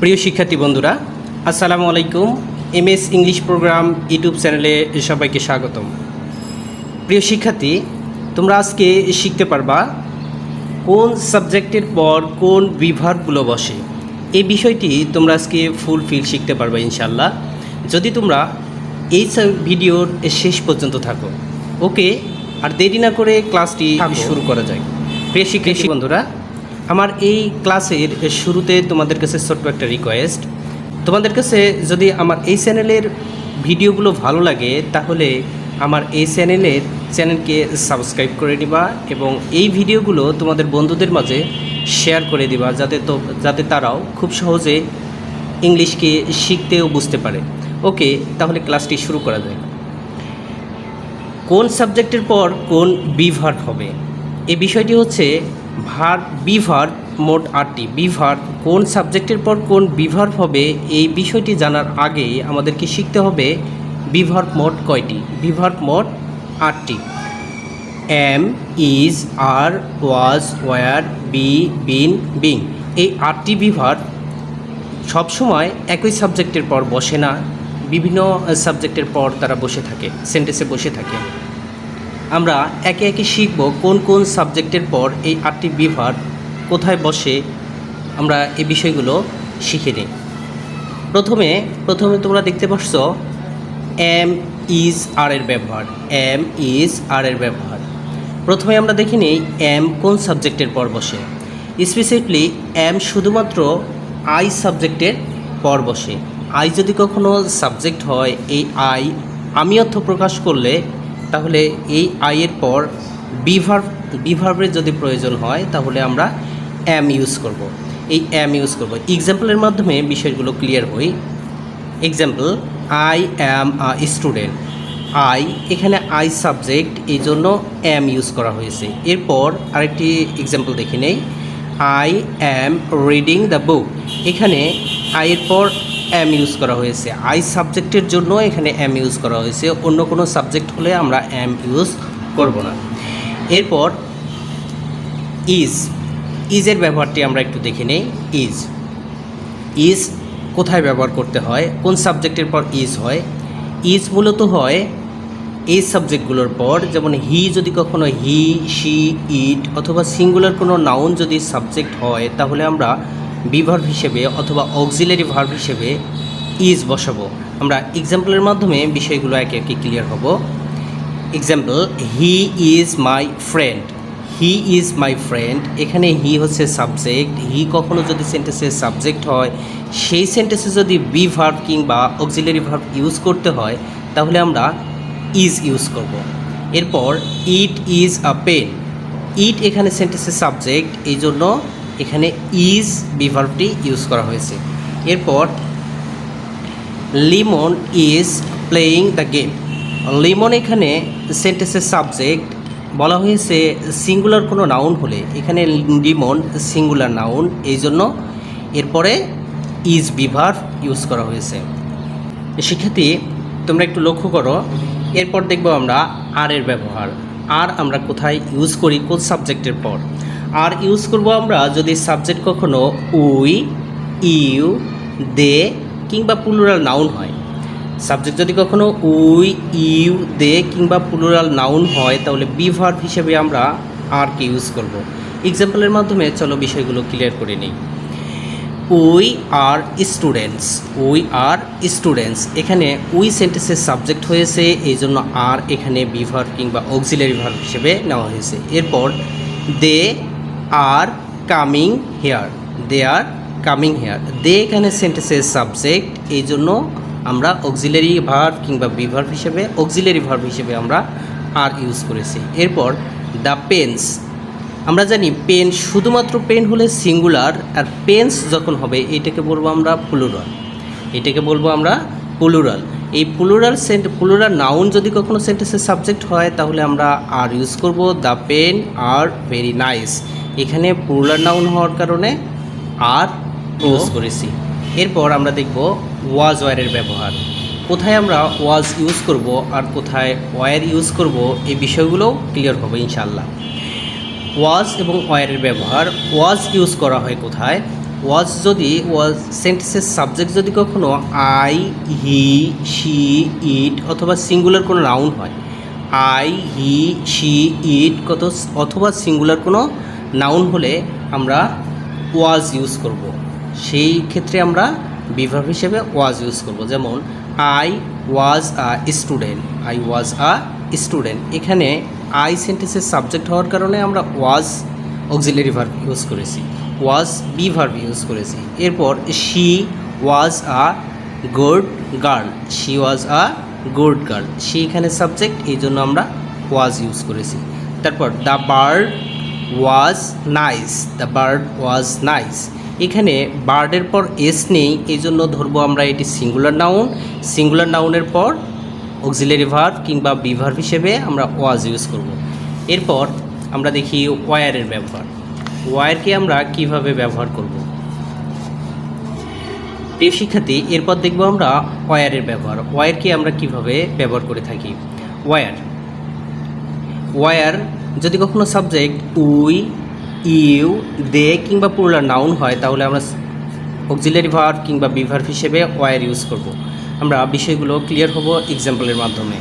প্রিয় শিক্ষার্থী বন্ধুরা, আসসালামু আলাইকুম। এমএস ইংলিশ প্রোগ্রাম ইউটিউব চ্যানেলে সবাইকে স্বাগতম। প্রিয় শিক্ষার্থী, তোমরা আজকে শিখতে পারবা কোন সাবজেক্টের পর কোন বিভাগগুলো বসে। এই বিষয়টি তোমরা আজকে ফুলফিল শিখতে পারবা ইনশাল্লাহ, যদি তোমরা এই ভিডিওর শেষ পর্যন্ত থাকো। ওকে, আর দেরি না করে ক্লাসটি শুরু করা যায়। প্রিয় শিক্ষার্থী বন্ধুরা, আমার এই ক্লাসের শুরুতে তোমাদের কাছে ছোট্ট একটা রিকোয়েস্ট। তোমাদের কাছে যদি আমার এই চ্যানেলের ভিডিওগুলো ভালো লাগে তাহলে আমার এই চ্যানেলকে সাবস্ক্রাইব করে দিবা এবং এই ভিডিওগুলো তোমাদের বন্ধুদের মাঝে শেয়ার করে দিবা, যাতে তারাও খুব সহজে ইংলিশকে শিখতে ও বুঝতে পারে। ওকে, তাহলে ক্লাসটি শুরু করা যায়। কোন সাবজেক্টের পর কোন বিভার্ব হবে, এই বিষয়টি হচ্ছে বিভার্ব মোট 8টি। বিভার্ব কোন সাবজেক্টের পর কোন বিভার্ব হবে এই বিষয়টি জানার আগে আমাদেরকে শিখতে হবে বিভার্ব মোট কয়টি। বিভার্ব মোট 8টি। Am, is, are, was, were, be, been, being. এই 8টি বিভার্ব সবসময় একই সাবজেক্টের পর বসে না, বিভিন্ন সাবজেক্টের পর তারা বসে থাকে, সেন্টেন্সে বসে থাকে। আমরা একে একে শিখব কোন কোন সাবজেক্টের পর এই 8টি বিভার্ব কোথায় বসে, আমরা এই বিষয়গুলো শিখে নিই। প্রথমে তোমরা দেখতে পাচ্ছ এম, ইজ, আর এর ব্যবহার। এম, ইজ, আর এর ব্যবহার প্রথমে আমরা দেখে নিই এম কোন সাবজেক্টের পর বসে। স্পেসিফিকলি এম শুধুমাত্র আই সাবজেক্টের পর বসে। আই যদি কখনো সাবজেক্ট হয়, এই আই আমি অর্থ প্রকাশ করলে তাহলে এই আইয়ের পর বিভার্বের যদি প্রয়োজন হয় তাহলে আমরা এম ইউজ করব। এই এম ইউজ করব। এক্সাম্পলের মাধ্যমে বিষয়গুলো ক্লিয়ার হই। Example, I am a student. I, এখানে আই সাবজেক্ট, এই জন্য এম ইউজ করা হয়েছে। এরপর আরেকটি এক্সাম্পল দেখে নেই। I am reading the book. এখানে আইয়ের পর এম ইউজ করা হয়েছে। আই সাবজেক্টের জন্য এখানে এম ইউজ করা হয়েছে, অন্য কোনো সাবজেক্ট হলে আমরা এম ইউজ করব না। এরপর ইজের ব্যবহারটি আমরা একটু দেখে নেই। ইজ কোথায় ব্যবহার করতে হয়, কোন সাবজেক্টের পর ইজ হয়। ইজ মূলত হয় এই সাবজেক্টগুলোর পর, যেমন হি যদি কখনো হি, শি, ইট অথবা সিঙ্গুলার কোনো নাউন যদি সাবজেক্ট হয় তাহলে আমরা বিভার্ব হিসেবে অথবা অক্সিলারি ভার্ব হিসেবে ইজ বসাবো। আমরা এক্সাম্পলের মাধ্যমে বিষয়গুলো একে একে ক্লিয়ার হব। Example, he is my friend. He is my friend, এখানে হি হচ্ছে সাবজেক্ট। হি কখনো যদি সেন্টেন্সের সাবজেক্ট হয়, সেই সেন্টেন্সে যদি বিভার্ব কিংবা অক্সিলারি ভার্ব ইউজ করতে হয় তাহলে আমরা ইজ ইউজ করব। এরপর ইট ইজ আ পেন। ইট এখানে সেন্টেন্সের সাবজেক্ট, এই জন্য এখানে ইজ বিভার্বটি ইউজ করা হয়েছে। এরপর Limon is playing the game. Limon এখানে সেন্টেন্সের সাবজেক্ট, বলা হয়েছে সিঙ্গুলার কোনো নাউন হলে, এখানে লিমন সিঙ্গুলার নাউন, এই জন্য এরপরে ইজ বিভার্ব ইউজ করা হয়েছে। শিক্ষার্থী, তোমরা একটু লক্ষ্য করো। এরপর দেখব আমরা আর এর ব্যবহার। আর আমরা কোথায় ইউজ করি, কোন সাবজেক্টের পর। আর ইউজ করব আমরা যদি সাবজেক্ট কখনো উই, ইউ, দে কিংবা প্লুরাল নাউন হয়। সাবজেক্ট যদি কখনো উই, ইউ, দে কিংবা প্লুরাল নাউন হয় তাহলে বিভার্ব হিসেবে আমরা আরকে ইউজ করব। এক্সাম্পলের মাধ্যমে চলো বিষয়গুলো ক্লিয়ার করে নিই। We are students. We are students, এখানে উই সেন্টেন্সের সাবজেক্ট হয়েছে, এই জন্য আর এখানে বিভার্ব কিংবা অক্সিলারি ভার্ব হিসেবে নেওয়া হয়েছে। এরপর they are coming here. They are coming here, they এখানে সেন্টেন্সের সাবজেক্ট, এই জন্য আমরা অক্সিলারি ভার্ব কিংবা বিভার্ব হিসেবে অক্সিলারি ভার্ব হিসেবে আমরা আর ইউজ করেছি। এরপর দ্য পেন্স। আমরা জানি পেন শুধুমাত্র পেন হলে সিঙ্গুলার, আর পেন্স যখন হবে এটাকে বলবো আমরা প্লুরাল। এটাকে বলবো আমরা প্লুরাল। এই প্লুরাল নাউন যদি কখনো সেন্টেন্সের সাবজেক্ট হয় তাহলে আমরা আর ইউজ করব। The pen are very nice, এখানে প্লুরাল নাউন হওয়ার কারণে আর ইউজ করেছি। এরপর আমরা দেখব ওয়াজ ওয়ারের ব্যবহার। কোথায় আমরা ওয়াজ ইউজ করব আর কোথায় ওয়ার ইউজ করব এই বিষয়গুলো ক্লিয়ার হবে ইনশাআল্লাহ। ওয়াজ এবং ওয়ারের ব্যবহার। ওয়াজ ইউজ করা হয় কোথায়, ওয়াজ যদি ওয়াজ সেন্টেন্সের সাবজেক্ট যদি কখনো আই, হি, শি, ইট অথবা সিঙ্গুলার কোনো নাউন হয়, আই, হি, শি, ইট অথবা সিঙ্গুলার কোনো নাউন হলে আমরা ওয়াজ ইউজ করব। সেই ক্ষেত্রে আমরা বিভার্ব হিসেবে ওয়াজ ইউজ করব। যেমন I was a student, I was a student. এখানে আই সেন্টেন্সের সাবজেক্ট হওয়ার কারণে আমরা ওয়াজ অক্সিলারি ভার্ব ইউজ করেছি, ওয়াজ বি ভার্ব ইউজ করেছি। এরপর she was a good girl, she was a good girl, she এখানে সাবজেক্ট, এই জন্য আমরা ওয়াজ ইউজ করেছি। তারপর the bird was nice, the bird was nice. এখানে বার্ডের পর এস নেই, এই জন্য ধরবো আমরা এটি সিঙ্গুলার নাউন। সিঙ্গুলার নাউনের পর অক্সিলারি ভার্ব কিংবা বি ভার্ব হিসেবে আমরা ওয়াজ ইউজ করব। এরপর আমরা দেখি ওয়ারের ব্যবহার। ওয়ারকে আমরা কিভাবে ব্যবহার করব। প্রিয় শিক্ষার্থী, এরপর দেখব আমরা ওয়ারের ব্যবহার। ওয়ারকে আমরা কিভাবে ব্যবহার করে থাকি। ওয়ার যদি কখনো সাবজেক্ট উই, ইউ, দে কিংবা প্লুরাল নাউন হয়, তাহলে আমরা অক্সিলারি ভার্ব কিংবা বি ভার্ব হিসেবে ওয়ার ইউজ করব। আমরা বিষয়গুলো ক্লিয়ার হব এক্সাম্পলের মাধ্যমে।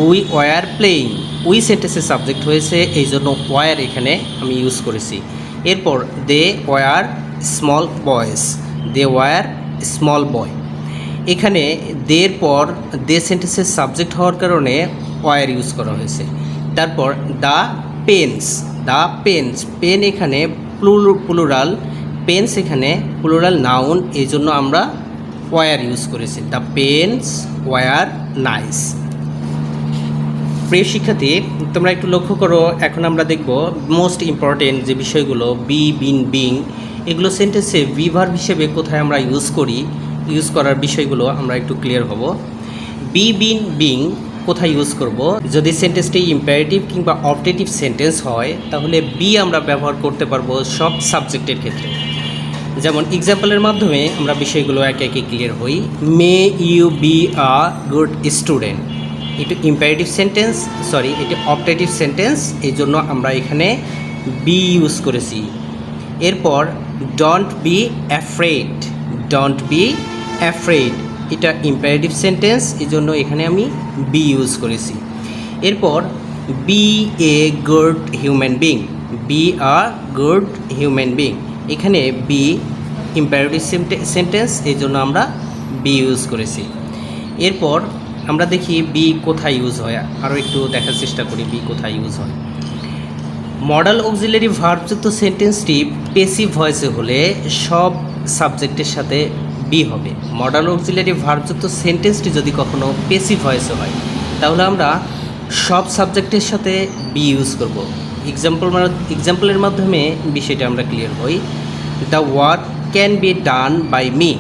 উই ওয়ার প্লেয়িং, উই সেন্টেন্সের সাবজেক্ট হয়েছে, এই জন্য ওয়ার এখানে আমি ইউজ করেছি। এরপর দে ওয়ার স্মল বয়েস, দে ওয়ার স্মল বয়। এখানে দের পর দে সেন্টেন্সের সাবজেক্ট হওয়ার কারণে ওয়ার ইউজ করা হয়েছে। তারপর the pens, the pens, pen এখানে প্লুরাল, পেন্স এখানে প্লুরাল নাউন, এই জন্য আমরা ওয়ার ইউজ করেছি। The pens were nice. প্রিয় শিক্ষার্থী, তোমরা একটু লক্ষ্য করো। এখন আমরা দেখব মোস্ট ইম্পর্টেন্ট যে বিষয়গুলো, বি, বিন, বিং, এগুলো সেন্টেন্সে বি ভার্ব হিসেবে কোথায় আমরা ইউজ করি, ইউজ করার বিষয়গুলো আমরা একটু ক্লিয়ার হব। বি, বিন, বিং কোথায় ইউজ করব। যদি সেন্টেন্সটি ইম্পারেটিভ কিংবা অবজেক্টিভ সেন্টেন্স হয়, তাহলে বি আমরা ব্যবহার করতে পারবো সব সাবজেক্টের ক্ষেত্রে। যেমন এক্সাম্পলের মাধ্যমে আমরা বিষয়গুলো একে একে ক্লিয়ার হই। May you be a good student, এটি ইম্পারেটিভ সেন্টেন্স, সরি এটি অবজেক্টিভ সেন্টেন্স, এই জন্য আমরা এখানে বি ইউজ করেছি। এরপর don't be afraid, don't be afraid, এটা ইম্পারেটিভ সেন্টেন্স, এই জন্য এখানে আমি বি ইউজ করেছি। এরপর be a good human being, be a good human being, এখানে বি ইম্পারেটিভ সেন্টেন্স, এই জন্য আমরা বি ইউজ করেছি। এরপর আমরা দেখি বি কোথায় ইউজ হয়, আরও একটু দেখার চেষ্টা করি বি কোথায় ইউজ হয়। মডাল অক্সিলারি ভার্বযুক্ত সেন্টেন্সটি পেসিভ ভয়েসে হলে সব সাবজেক্টের সাথে বি হবে। মডাল অক্সিলারি ভার্বযুক্ত সেন্টেন্সটি যদি কখনো পেসিভ ভয়েসে হয়, তাহলে আমরা সব সাবজেক্টের সাথে বি ইউজ করব। এক্সাম্পলের মাধ্যমে বিষয়টা আমরা ক্লিয়ার হই। The work can be done by me,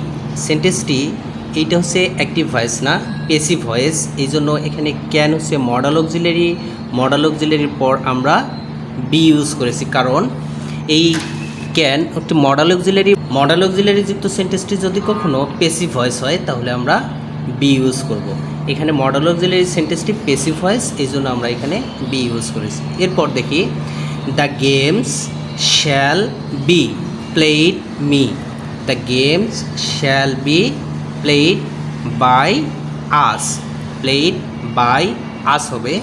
সেন্টেন্সটি এইটা হচ্ছে অ্যাক্টিভ ভয়েস না, পেসিভ ভয়েস, এই জন্য এখানে ক্যান হচ্ছে মডাল অক্সিলারি, মডাল অক্সিলারির পর আমরা বি ইউজ করেছি, কারণ এই ক্যান একটি মডাল অক্সিলারি যুক্ত সেন্টেন্সটি যদি কখনো পেসিভ ভয়েস হয়, তাহলে আমরা বি ইউজ করব। এখানে মডাল অক্সিলারি সেন্টেন্সটি পেসিভ ভয়েস, এই জন্য আমরা এখানে বি ইউজ করেছি। এরপর দেখি the games shall be played me, the games shall be played by us, played by us হবে।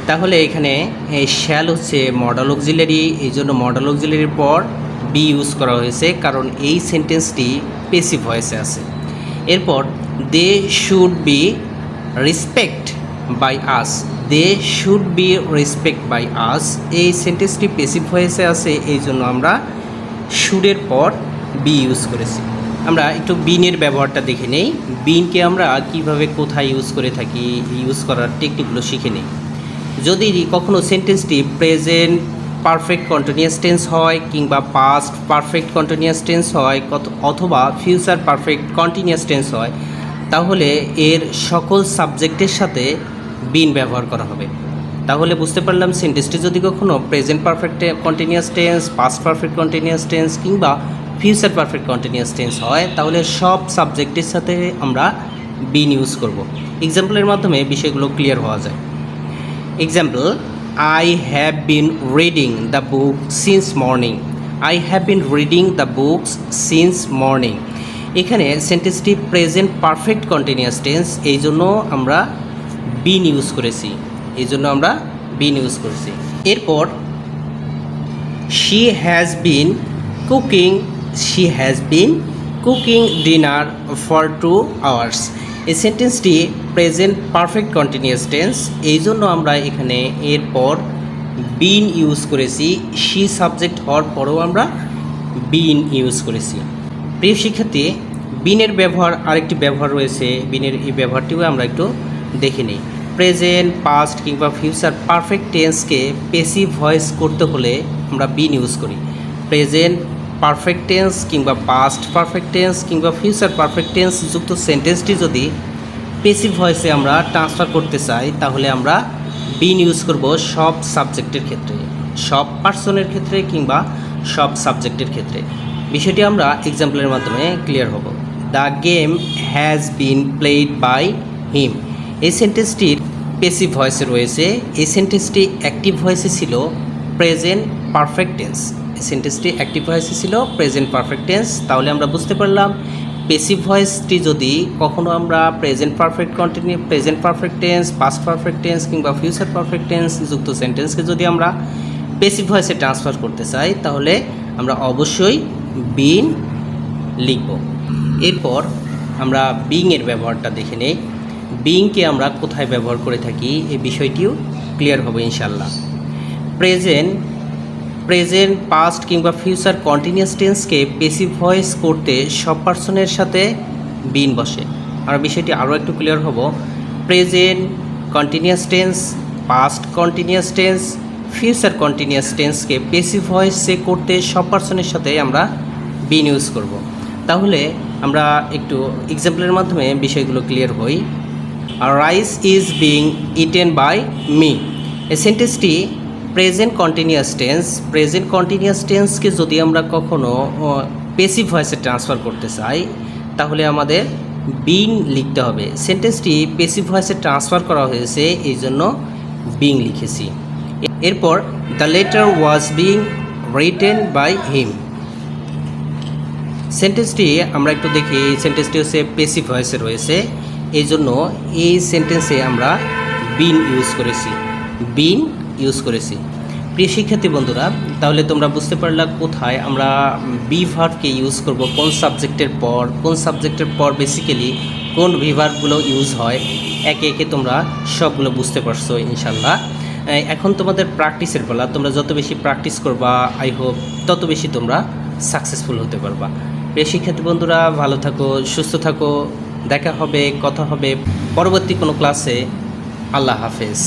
তাহলে এখানে শ্যাল হচ্ছে মডাল অক্সিলারি, এই জন্য মডাল অক্সিলারির পর বি ইউজ করা হয়েছে, কারণ এই সেন্টেন্সটি পেসিভ ভয়েসে আছে। এরপর they should be respect by us, they should be respect by us, এই সেন্টেন্সটি পেসিভ ভয়েসে আছে, এই জন্য আমরা শুডের পর বি ইউজ করেছি। আমরা একটু বিনের ব্যবহারটা দেখে নেই। বিনকে আমরা কিভাবে কোথায় ইউজ করে থাকি, ইউজ করার টেকনিকগুলো শিখে নেই। যদি কখনো সেন্টেন্সটি প্রেজেন্ট পারফেক্ট কন্টিনিউয়াস টেন্স হয় কিংবা পাস্ট পারফেক্ট কন্টিনিউয়াস টেন্স হয় অথবা ফিউচার পারফেক্ট কন্টিনিউয়াস টেন্স হয়, তাহলে এর সকল সাবজেক্টের সাথে বিন ব্যবহার করা হবে। তাহলে বুঝতে পারলাম সেন্টেন্সটি যদি কখনো present perfect continuous tense, past perfect continuous tense কিংবা ফিউচার পারফেক্ট কন্টিনিউয়াস টেন্স হয়, তাহলে সব সাবজেক্টের সাথে আমরা বিন ইউজ করব। এক্সাম্পলের মাধ্যমে বিষয়গুলো ক্লিয়ার হওয়া যায়। Example, I have been reading the book since morning. I have been reading the books since morning. এখানে সেন্টেন্সটি প্রেজেন্ট পারফেক্ট কন্টিনিউয়াস টেন্স, এই জন্য আমরা বিন ইউজ করেছি, এরপর she has been cooking dinner for 2 hours। এই সেন্টেন্সটি প্রেজেন্ট পারফেক্ট কন্টিনিউয়াস টেন্স, এই জন্য আমরা এখানে এরপর বিন ইউজ করেছি। শি সাবজেক্ট হওয়ার পরেও আমরা বিন ইউজ করেছি। প্রিয় শিক্ষার্থী, বিনের ব্যবহার আরেকটি ব্যবহার রয়েছে, বিনের এই ব্যবহারটিও আমরা একটু দেখে নিই। প্রেজেন্ট, পাস্ট কিংবা ফিউচার পারফেক্ট টেন্সকে পেসিভ ভয়েস করতে হলে আমরা বিন ইউজ করি। প্রেজেন্ট পারফেক্ট টেন্স কিংবা পাস্ট পারফেক্ট টেন্স কিংবা ফিউচার পারফেক্ট টেন্স যুক্ত সেন্টেন্সটি যদি পেসিভ ভয়েসে আমরা ট্রান্সফার করতে চাই, তাহলে আমরা বিন ইউজ করব সব সাবজেক্টের ক্ষেত্রে, সব পার্সনের ক্ষেত্রে কিংবা সব সাবজেক্টের ক্ষেত্রে। বিষয়টি আমরা এক্সাম্পলের মাধ্যমে ক্লিয়ার হব। The game has been played by him. এই সেন্টেন্সটির পেসিভ ভয়েসে রয়েছে, এই সেন্টেন্সটি অ্যাক্টিভ ভয়েসে ছিল প্রেজেন্ট পারফেক্ট টেন্স। এই সেন্টেন্সটি অ্যাক্টিভ ভয়েসে ছিল প্রেজেন্ট পারফেক্ট টেন্স। তাহলে আমরা বুঝতে পারলাম পেসিভ ভয়েসটি যদি কখনো আমরা present perfect tense, past perfect tense কিংবা ফিউচার পারফেক্ট টেন্স যুক্ত সেন্টেন্সকে যদি আমরা পেসিভ ভয়েসে ট্রান্সফার করতে চাই, তাহলে আমরা অবশ্যই বিন লিখব। এরপর আমরা বিংয়ের ব্যবহারটা দেখে নেই। বিংকে আমরা কোথায় ব্যবহার করে থাকি এই বিষয়টিও ক্লিয়ার হবে ইনশাল্লাহ। প্রেজেন্ট, পাস্ট কিংবা ফিউচার কন্টিনিউয়াস টেন্সকে পেসিভ ভয়েস করতে সব পার্সনের সাথে বিন বসে। আমরা বিষয়টি আরও একটু ক্লিয়ার হব। Present continuous tense, past continuous tense, future continuous টেন্সকে পেসিভ ভয়েসে করতে সব পার্সনের সাথে আমরা বিন ইউজ করব। তাহলে আমরা একটু এক্সাম্পলের মাধ্যমে বিষয়গুলো ক্লিয়ার হই। Rice is being eaten by me. এই সেন্টেন্সটি প্রেজেন্ট কন্টিনিউয়াস টেন্সকে যদি আমরা কখনো পেসিভ ভয়েসে ট্রান্সফার করতে চাই, তাহলে আমাদের বিং লিখতে হবে। সেন্টেন্সটি পেসিভ ভয়েসে ট্রান্সফার করা হয়েছে, এই জন্য বিং লিখেছি। এরপর the letter was being written by him. সেন্টেন্সটি আমরা একটু দেখি, এই সেন্টেন্সটি হচ্ছে পেসিভ ভয়েসে রয়েছে, এই জন্য এই সেন্টেন্সে আমরা বিন ইউজ করেছি। প্রিয় শিক্ষার্থী বন্ধুরা, তাহলে তোমরা বুঝতে পারলা কোথায় আমরা বি ভার্বকে ইউজ করব, কোন সাবজেক্টের পর বেসিক্যালি কোন বি ভার্বগুলো ইউজ হয়, একে একে তোমরা সবগুলো বুঝতে পারছো ইনশাল্লাহ। এখন তোমাদের প্র্যাকটিসের পালা। তোমরা যত বেশি প্র্যাকটিস করবা, আই হোপ তত বেশি তোমরা সাকসেসফুল হতে পারবা। প্রিয় শিক্ষার্থী বন্ধুরা, ভালো থাকো, সুস্থ থাকো, দেখা হবে, কথা হবে পরবর্তী কোনো ক্লাসে। আল্লাহ হাফেজ।